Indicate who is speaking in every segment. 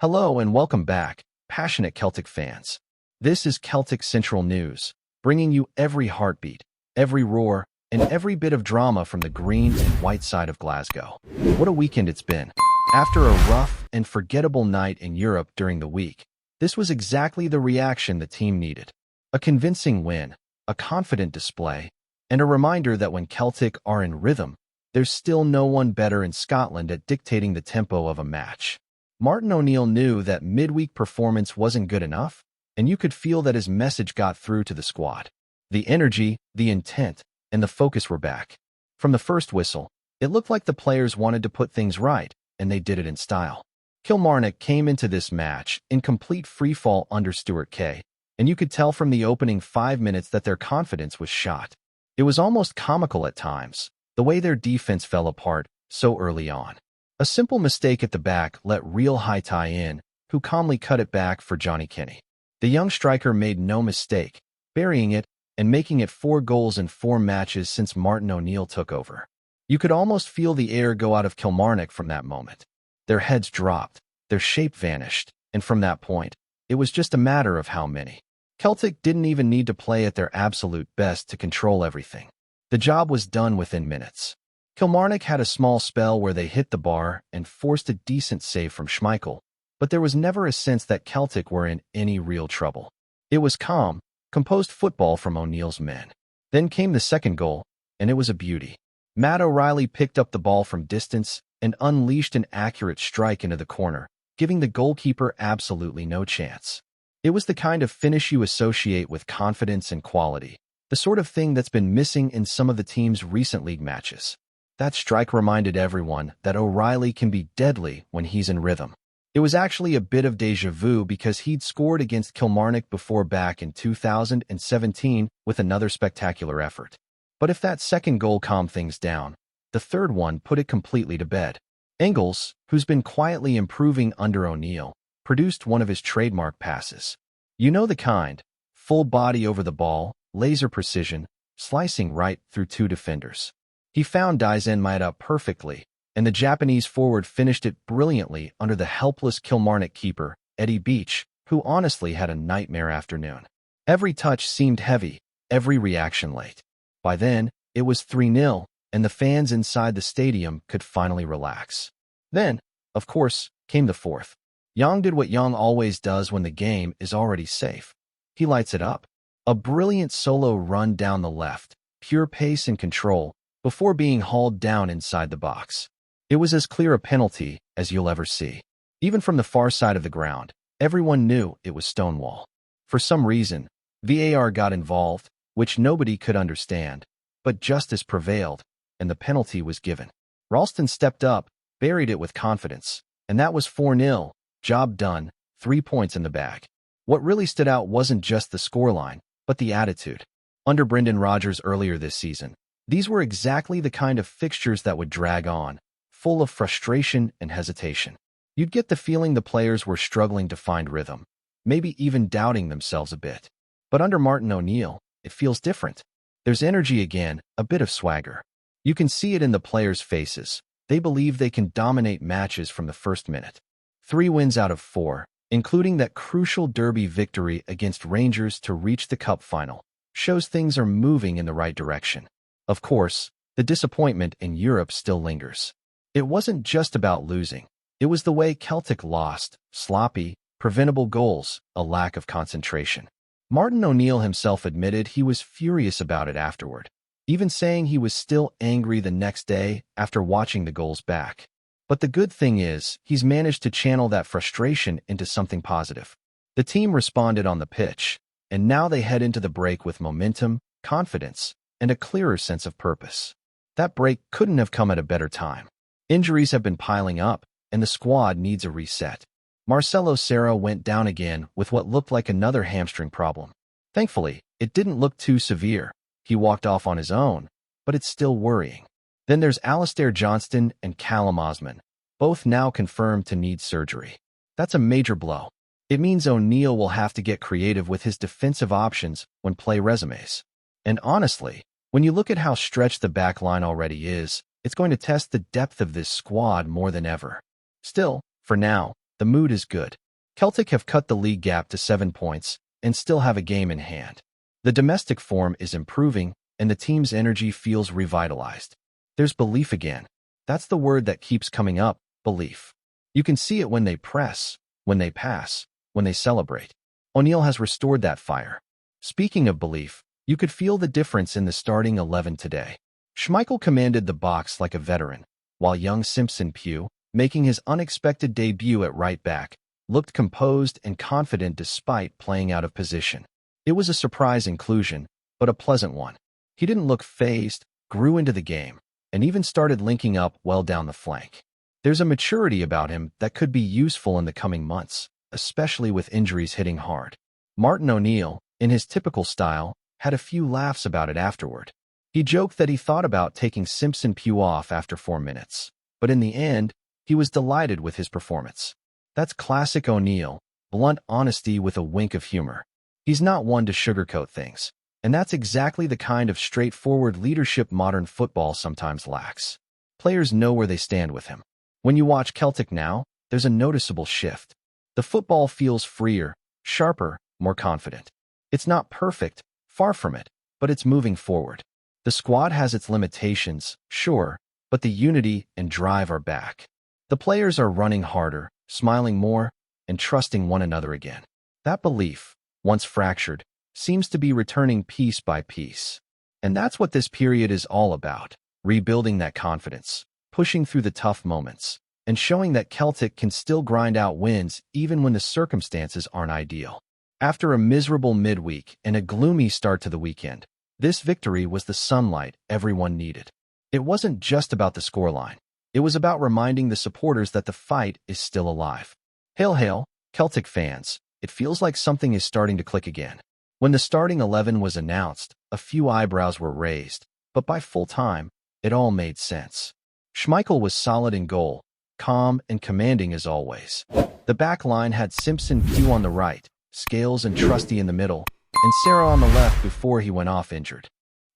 Speaker 1: Hello and welcome back, passionate Celtic fans. This is Celtic Central News, bringing you every heartbeat, every roar, and every bit of drama from the green and white side of Glasgow. What a weekend it's been. After a rough and forgettable night in Europe during the week, this was exactly the reaction the team needed. A convincing win, a confident display, and a reminder that when Celtic are in rhythm, there's still no one better in Scotland at dictating the tempo of a match. Martin O'Neill knew that midweek performance wasn't good enough, and you could feel that his message got through to the squad. The energy, the intent, and the focus were back. From the first whistle, it looked like the players wanted to put things right, and they did it in style. Kilmarnock came into this match in complete freefall under Stuart Kay, and you could tell from the opening 5 minutes that their confidence was shot. It was almost comical at times, the way their defense fell apart so early on. A simple mistake at the back let Real High-Tie in, who calmly cut it back for Johnny Kenny. The young striker made no mistake, burying it and making it 4 goals in 4 matches since Martin O'Neill took over. You could almost feel the air go out of Kilmarnock from that moment. Their heads dropped, their shape vanished, and from that point, it was just a matter of how many. Celtic didn't even need to play at their absolute best to control everything. The job was done within minutes. Kilmarnock had a small spell where they hit the bar and forced a decent save from Schmeichel, but there was never a sense that Celtic were in any real trouble. It was calm, composed football from O'Neill's men. Then came the second goal, and it was a beauty. Matt O'Reilly picked up the ball from distance and unleashed an accurate strike into the corner, giving the goalkeeper absolutely no chance. It was the kind of finish you associate with confidence and quality, the sort of thing that's been missing in some of the team's recent league matches. That strike reminded everyone that O'Reilly can be deadly when he's in rhythm. It was actually a bit of déjà vu because he'd scored against Kilmarnock before back in 2017 with another spectacular effort. But if that second goal calmed things down, the third one put it completely to bed. Engels, who's been quietly improving under O'Neill, produced one of his trademark passes. You know the kind, full body over the ball, laser precision, slicing right through 2 defenders. He found Daisen Maeda perfectly, and the Japanese forward finished it brilliantly under the helpless Kilmarnock keeper, Eddie Beach, who honestly had a nightmare afternoon. Every touch seemed heavy, every reaction late. By then, it was 3-0, and the fans inside the stadium could finally relax. Then, of course, came the fourth. Young did what Young always does when the game is already safe. He lights it up. A brilliant solo run down the left, pure pace and control, before being hauled down inside the box. It was as clear a penalty as you'll ever see. Even from the far side of the ground, everyone knew it was Stonewall. For some reason, VAR got involved, which nobody could understand, but justice prevailed, and the penalty was given. Ralston stepped up, buried it with confidence, and that was 4-0, job done, 3 points in the bag. What really stood out wasn't just the scoreline, but the attitude. Under Brendan Rodgers earlier this season, these were exactly the kind of fixtures that would drag on, full of frustration and hesitation. You'd get the feeling the players were struggling to find rhythm, maybe even doubting themselves a bit. But under Martin O'Neill, it feels different. There's energy again, a bit of swagger. You can see it in the players' faces. They believe they can dominate matches from the first minute. 3 wins out of 4, including that crucial derby victory against Rangers to reach the cup final, shows things are moving in the right direction. Of course, the disappointment in Europe still lingers. It wasn't just about losing. It was the way Celtic lost, sloppy, preventable goals, a lack of concentration. Martin O'Neill himself admitted he was furious about it afterward, even saying he was still angry the next day after watching the goals back. But the good thing is, he's managed to channel that frustration into something positive. The team responded on the pitch, and now they head into the break with momentum, confidence, and a clearer sense of purpose. That break couldn't have come at a better time. Injuries have been piling up, and the squad needs a reset. Marcelo Serra went down again with what looked like another hamstring problem. Thankfully, it didn't look too severe. He walked off on his own, but it's still worrying. Then there's Alistair Johnston and Callum Osman, both now confirmed to need surgery. That's a major blow. It means O'Neill will have to get creative with his defensive options when play resumes. And honestly, when you look at how stretched the back line already is, it's going to test the depth of this squad more than ever. Still, for now, The mood is good. Celtic have cut the league gap to 7 points and still have a game in hand. The domestic form is improving, and the team's energy feels revitalized. There's belief again. That's the word that keeps coming up, belief. You can see it when they press, when they pass, when they celebrate. O'Neill has restored that fire. Speaking of belief, you could feel the difference in the starting 11 today. Schmeichel commanded the box like a veteran, while young Simpson Pugh, making his unexpected debut at right back, looked composed and confident despite playing out of position. It was a surprise inclusion, but a pleasant one. He didn't look fazed, grew into the game, and even started linking up well down the flank. There's a maturity about him that could be useful in the coming months, especially with injuries hitting hard. Martin O'Neill, in his typical style, had a few laughs about it afterward. He joked that he thought about taking Simpson Pugh off after 4 minutes, but in the end, he was delighted with his performance. That's classic O'Neill, blunt honesty with a wink of humor. He's not one to sugarcoat things, and that's exactly the kind of straightforward leadership modern football sometimes lacks. Players know where they stand with him. When you watch Celtic now, there's a noticeable shift. The football feels freer, sharper, more confident. It's not perfect, far from it, but it's moving forward. The squad has its limitations, sure, but the unity and drive are back. The players are running harder, smiling more, and trusting one another again. That belief, once fractured, seems to be returning piece by piece. And that's what this period is all about, rebuilding that confidence, pushing through the tough moments, and showing that Celtic can still grind out wins even when the circumstances aren't ideal. After a miserable midweek and a gloomy start to the weekend, this victory was the sunlight everyone needed. It wasn't just about the scoreline. It was about reminding the supporters that the fight is still alive. Hail, hail, Celtic fans. It feels like something is starting to click again. When the starting 11 was announced, a few eyebrows were raised, but by full time, it all made sense. Schmeichel was solid in goal, calm and commanding as always. The back line had Simpson Pugh on the right, Scales and Trusty in the middle, and Sarah on the left before he went off injured.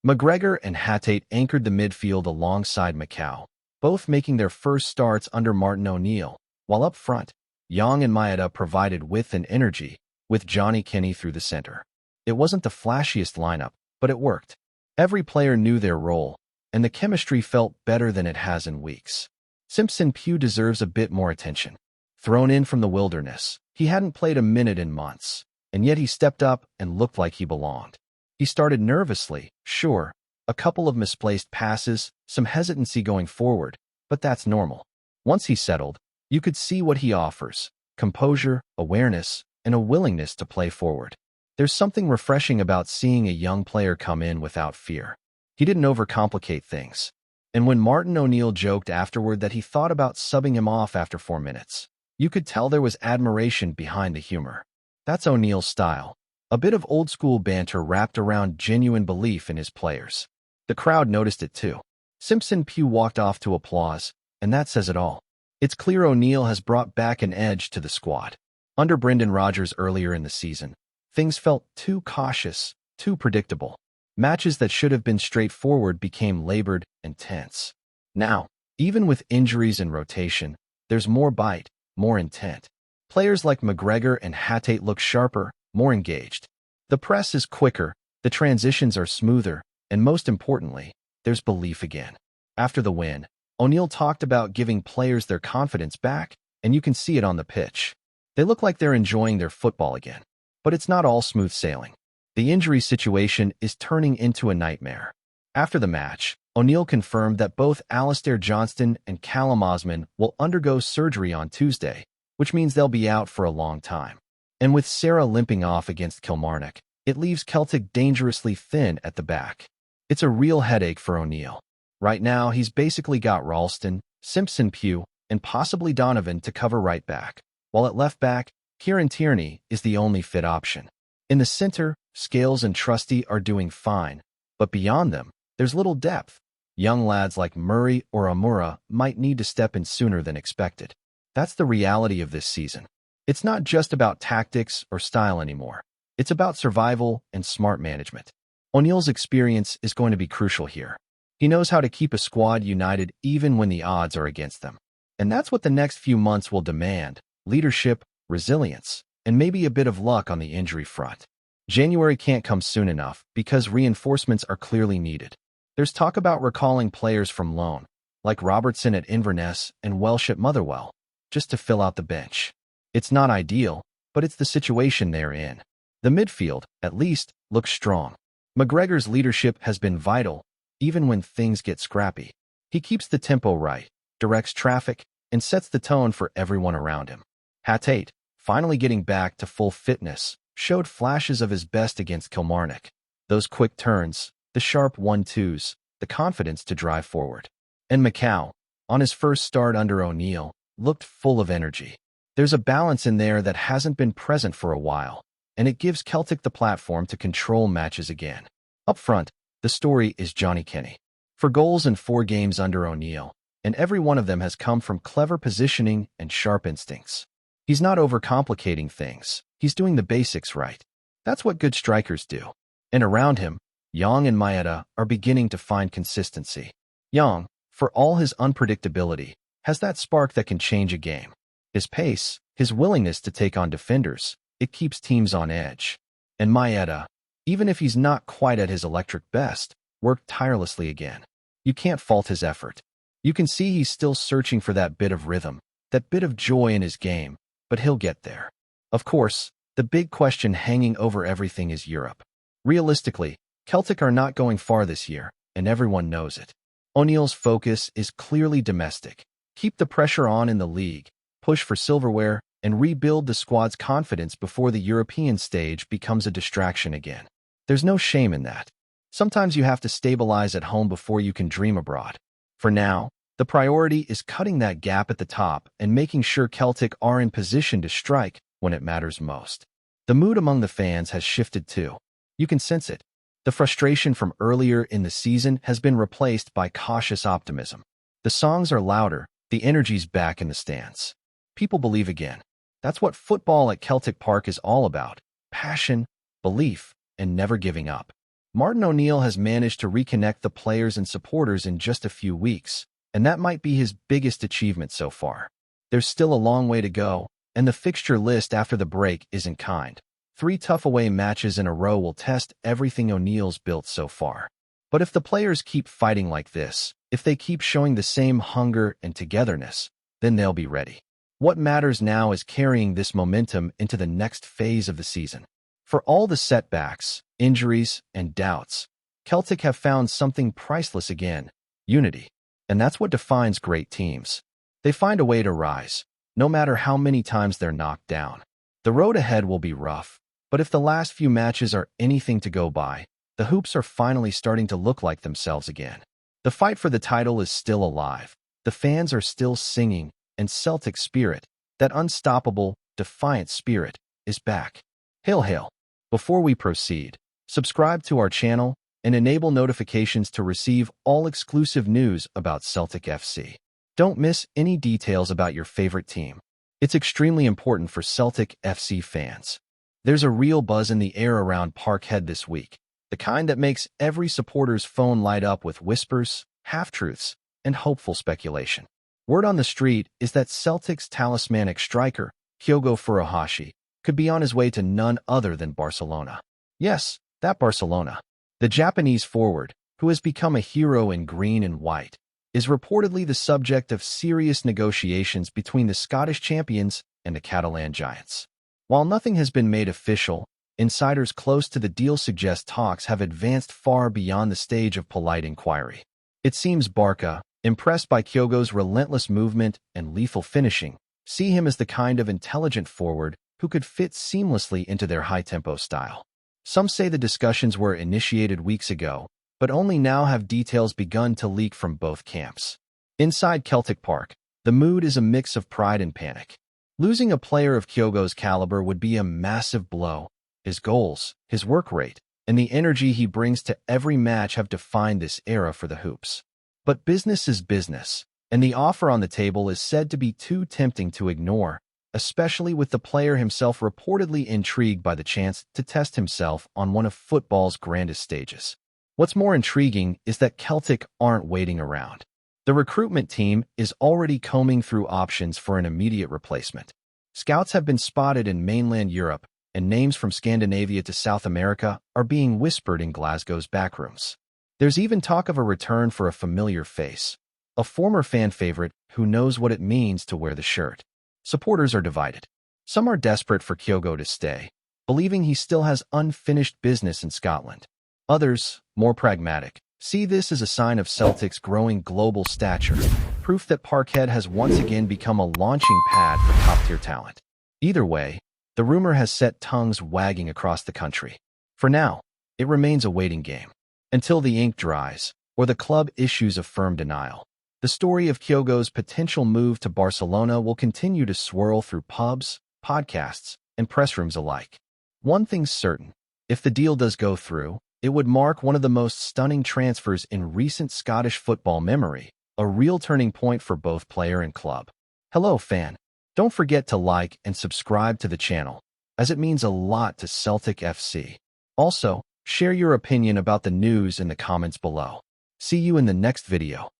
Speaker 1: McGregor and Hatate anchored the midfield alongside Macau, both making their first starts under Martin O'Neill, while up front, Young and Maeda provided width and energy, with Johnny Kenny through the center. It wasn't the flashiest lineup, but it worked. Every player knew their role, and the chemistry felt better than it has in weeks. Simpson Pugh deserves a bit more attention. Thrown in from the wilderness, he hadn't played a minute in months, and yet he stepped up and looked like he belonged. He started nervously, sure, a couple of misplaced passes, some hesitancy going forward, but that's normal. Once he settled, you could see what he offers: composure, awareness, and a willingness to play forward. There's something refreshing about seeing a young player come in without fear. He didn't overcomplicate things. And when Martin O'Neill joked afterward that he thought about subbing him off after 4 minutes, you could tell there was admiration behind the humor. That's O'Neill's style. A bit of old-school banter wrapped around genuine belief in his players. The crowd noticed it too. Simpson Pugh walked off to applause, and that says it all. It's clear O'Neill has brought back an edge to the squad. Under Brendan Rodgers earlier in the season, things felt too cautious, too predictable. Matches that should have been straightforward became labored and tense. Now, even with injuries and rotation, there's more bite, more intent. Players like McGregor and Hatate look sharper, more engaged. The press is quicker, the transitions are smoother, and most importantly, there's belief again. After the win, O'Neill talked about giving players their confidence back, and you can see it on the pitch. They look like they're enjoying their football again. But it's not all smooth sailing. The injury situation is turning into a nightmare. After the match, O'Neill confirmed that both Alistair Johnston and Callum Osman will undergo surgery on Tuesday, which means they'll be out for a long time. And with Sarah limping off against Kilmarnock, it leaves Celtic dangerously thin at the back. It's a real headache for O'Neill. Right now, he's basically got Ralston, Simpson Pugh, and possibly Donovan to cover right back, while at left back, Kieran Tierney is the only fit option. In the center, Scales and Trusty are doing fine, but beyond them, there's little depth. Young lads like Murray or Amura might need to step in sooner than expected. That's the reality of this season. It's not just about tactics or style anymore. It's about survival and smart management. O'Neill's experience is going to be crucial here. He knows how to keep a squad united even when the odds are against them. And that's what the next few months will demand, leadership, resilience, and maybe a bit of luck on the injury front. January can't come soon enough because reinforcements are clearly needed. There's talk about recalling players from loan, like Robertson at Inverness and Welsh at Motherwell, just to fill out the bench. It's not ideal, but it's the situation they're in. The midfield, at least, looks strong. McGregor's leadership has been vital, even when things get scrappy. He keeps the tempo right, directs traffic, and sets the tone for everyone around him. Hatate, finally getting back to full fitness, showed flashes of his best against Kilmarnock. Those quick turns, the sharp 1-2s, the confidence to drive forward. And Macau, on his first start under O'Neill, looked full of energy. There's a balance in there that hasn't been present for a while, and it gives Celtic the platform to control matches again. Up front, the story is Johnny Kenny. 4 goals in 4 games under O'Neill, and every one of them has come from clever positioning and sharp instincts. He's not overcomplicating things. He's doing the basics right. That's what good strikers do. And around him, Young and Maeda are beginning to find consistency. Young, for all his unpredictability, has that spark that can change a game. His pace, his willingness to take on defenders, it keeps teams on edge. And Maeda, even if he's not quite at his electric best, worked tirelessly again. You can't fault his effort. You can see he's still searching for that bit of rhythm, that bit of joy in his game, but he'll get there. Of course, the big question hanging over everything is Europe. Realistically, Celtic are not going far this year, and everyone knows it. O'Neill's focus is clearly domestic. Keep the pressure on in the league, push for silverware, and rebuild the squad's confidence before the European stage becomes a distraction again. There's no shame in that. Sometimes you have to stabilize at home before you can dream abroad. For now, the priority is cutting that gap at the top and making sure Celtic are in position to strike when it matters most. The mood among the fans has shifted too. You can sense it. The frustration from earlier in the season has been replaced by cautious optimism. The songs are louder, the energy's back in the stands. People believe again. That's what football at Celtic Park is all about. Passion, belief, and never giving up. Martin O'Neill has managed to reconnect the players and supporters in just a few weeks, and that might be his biggest achievement so far. There's still a long way to go, and the fixture list after the break isn't kind. 3 tough away matches in a row will test everything O'Neill's built so far. But if the players keep fighting like this, if they keep showing the same hunger and togetherness, then they'll be ready. What matters now is carrying this momentum into the next phase of the season. For all the setbacks, injuries, and doubts, Celtic have found something priceless again: unity. And that's what defines great teams. They find a way to rise, no matter how many times they're knocked down. The road ahead will be rough, but if the last few matches are anything to go by, the Hoops are finally starting to look like themselves again. The fight for the title is still alive. The fans are still singing, and Celtic spirit, that unstoppable, defiant spirit, is back. Hail, hail! Before we proceed, subscribe to our channel and enable notifications to receive all exclusive news about Celtic FC. Don't miss any details about your favorite team. It's extremely important for Celtic FC fans. There's a real buzz in the air around Parkhead this week, the kind that makes every supporter's phone light up with whispers, half-truths, and hopeful speculation. Word on the street is that Celtic's talismanic striker, KYOGO Furuhashi, could be on his way to none other than Barcelona. Yes, that Barcelona. The Japanese forward, who has become a hero in green and white, is reportedly the subject of serious negotiations between the Scottish champions and the Catalan giants. While nothing has been made official, insiders close to the deal suggest talks have advanced far beyond the stage of polite inquiry. It seems Barca, impressed by KYOGO's relentless movement and lethal finishing, see him as the kind of intelligent forward who could fit seamlessly into their high-tempo style. Some say the discussions were initiated weeks ago, but only now have details begun to leak from both camps. Inside Celtic Park, the mood is a mix of pride and panic. Losing a player of KYOGO's caliber would be a massive blow. His goals, his work rate, and the energy he brings to every match have defined this era for the Hoops. But business is business, and the offer on the table is said to be too tempting to ignore, especially with the player himself reportedly intrigued by the chance to test himself on one of football's grandest stages. What's more intriguing is that Celtic aren't waiting around. The recruitment team is already combing through options for an immediate replacement. Scouts have been spotted in mainland Europe, and names from Scandinavia to South America are being whispered in Glasgow's backrooms. There's even talk of a return for a familiar face, a former fan favorite who knows what it means to wear the shirt. Supporters are divided. Some are desperate for KYOGO to stay, believing he still has unfinished business in Scotland. Others, more pragmatic, see this as a sign of Celtic's growing global stature, proof that Parkhead has once again become a launching pad for top-tier talent. Either way, the rumor has set tongues wagging across the country. For now, it remains a waiting game. Until the ink dries, or the club issues a firm denial, the story of KYOGO's potential move to Barcelona will continue to swirl through pubs, podcasts, and press rooms alike. One thing's certain, if the deal does go through, it would mark one of the most stunning transfers in recent Scottish football memory, a real turning point for both player and club. Hello, fan. Don't forget to like and subscribe to the channel, as it means a lot to Celtic FC. Also, share your opinion about the news in the comments below. See you in the next video.